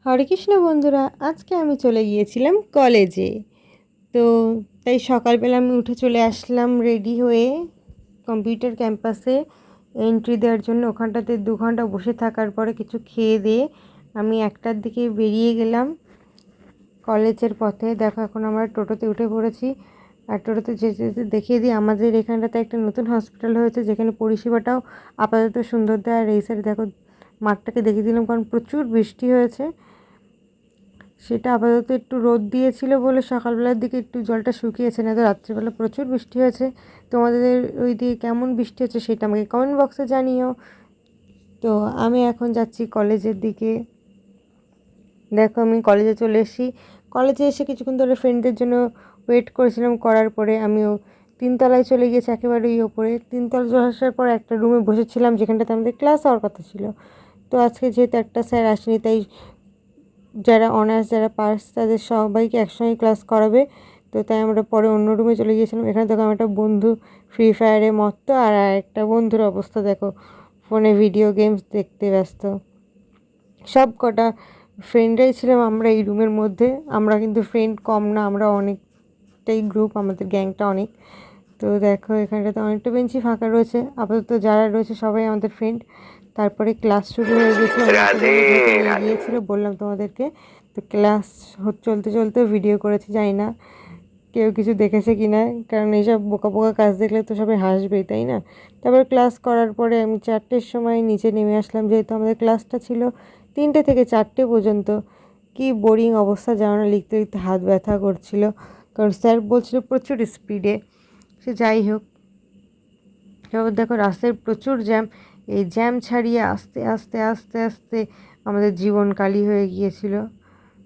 হরে কৃষ্ণ বন্ধুরা, আজকে আমি চলে গিয়েছিলাম কলেজে। তো তাই সকালবেলা আমি উঠে চলে আসলাম রেডি হয়ে কম্পিউটার ক্যাম্পাসে এন্ট্রি দেওয়ার জন্য। ওখানটাতে 2 ঘন্টা বসে থাকার পরে কিছু খেয়ে দিয়ে আমি 1টার দিকে বেরিয়ে গেলাম কলেজের পথে। দেখো এখন আমরা টোটোতে উঠে পড়েছি, আর টোটোতে যেতে যেতে দেখিয়ে দিই আমাদের এখানটাতে একটা নতুন হসপিটাল হয়েছে, যেখানে পরিষেবাটাও আপাতত সুন্দর দেয়। আর এই সাইডে দেখো মাঠটাকে দেখিয়ে দিলাম, কারণ প্রচুর বৃষ্টি হয়েছে। সেটা আপাতত একটু রোদ দিয়েছিল বলে সকালবেলার দিকে একটু জলটা শুকিয়েছে, না তো রাত্রিবেলা প্রচুর বৃষ্টি হয়েছে। তোমাদের ওই দিকে কেমন বৃষ্টি হচ্ছে সেটা আমাকে কমেন্ট বক্সে জানিও। তো আমি এখন যাচ্ছি কলেজের দিকে। দেখো আমি কলেজে চলে এসেছি। কলেজে এসে কিছুক্ষণ ধরে ফ্রেন্ডদের জন্য ওয়েট করেছিলাম, করার পরে আমিও 3তলায় চলে গিয়েছি, একেবারেই ওপরে। 3তলা আসার পর একটা রুমে বসেছিলাম, যেখানটাতে আমাদের ক্লাস হওয়ার কথা ছিল। তো আজকে যেহেতু একটা স্যার আসেনি, তাই যারা অনার্স যারা পাস তাদের সবাইকে একসঙ্গে ক্লাস করাবে। তো তাই আমরা পরে অন্য রুমে চলে গিয়েছিলাম। এখানে দেখো আমার একটা বন্ধু ফ্রি ফায়ারে মত্ত, আর একটা বন্ধুর অবস্থা দেখো ফোনে ভিডিও গেমস দেখতে ব্যস্ত। সব কটা ফ্রেন্ডরাই ছিলাম আমরা এই রুমের মধ্যে। আমরা কিন্তু ফ্রেন্ড কম না, আমরা অনেকটাই গ্রুপ, আমাদের গ্যাংটা অনেক। তো দেখো এখানটাতে অনেকটা বেঞ্চি ফাঁকা রয়েছে, আপাতত যারা রয়েছে সবাই আমাদের ফ্রেন্ড। তারপরে ক্লাস শুরু হয়ে গেছিলো, গিয়েছিল বললাম তোমাদেরকে। তো ক্লাস চলতে চলতে ভিডিও করেছি, জানি না কেউ কিছু দেখেছে কি না, কারণ এইসব বোকা বোকা কাজ দেখলে তো সবাই হাসবেই, তাই না? তারপর ক্লাস করার পরে আমি 4টের সময় নিচে নেমে আসলাম, যেহেতু আমাদের ক্লাসটা ছিল 3টে থেকে 4টে পর্যন্ত। কি বোরিং অবস্থা, জানো না, লিখতে লিখতে হাত ব্যথা করছিল, কারণ স্যার বলছিল প্রচুর স্পিডে। সে যাই হোক, তারপর দেখো রাস্তায় প্রচুর জ্যাম। এই জ্যাম ছাড়িয়ে আস্তে আস্তে আস্তে আস্তে আমাদের জীবন কালি হয়ে গিয়েছিল।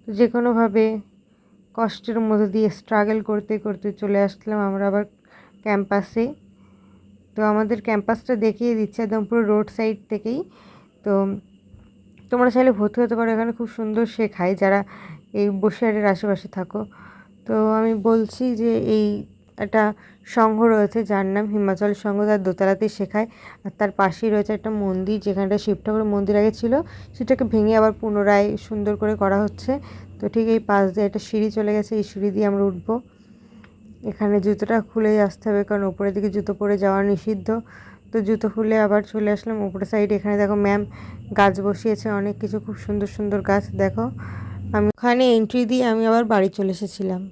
তো যে কোনোভাবে কষ্টের মধ্যে দিয়ে স্ট্রাগল করতে করতে চলে আসলাম আমরা আবার ক্যাম্পাসে। তো আমাদের ক্যাম্পাসটা দেখিয়ে দিচ্ছে একদম পুরো রোড সাইড থেকেই। তো তোমরা চাইলে ভর্তি হতে পারো, এখানে খুব সুন্দর শেখায় যারা এই বসিরহাটের আশেপাশে থাকো। তো আমি বলছি যে এই একটা সংঘ রয়েছে যার নাম হিমাচল সংঘ, তার দোতলাতেই শেখায়। আর তার পাশেই রয়েছে একটা মন্দির, যেখানটা শিব ঠাকুরের মন্দির আগে ছিল, সেটাকে ভেঙে আবার পুনরায় সুন্দর করে করা হচ্ছে। তো ঠিক এই পাশ দিয়ে একটা সিঁড়ি চলে গেছে, এই সিঁড়ি দিয়ে আমরা উঠবো। এখানে জুতোটা খুলেই আসতে হবে, কারণ ওপরের দিকে জুতো পরে যাওয়া নিষিদ্ধ। তো জুতো খুলে আবার চলে আসলাম উপরে সাইডে। এখানে দেখো ম্যাম গাছ বসিয়েছে, অনেক কিছু খুব সুন্দর সুন্দর গাছ। দেখো আমি ওখানে এন্ট্রি দিয়ে আমি আবার বাড়ি চলে এসেছিলাম।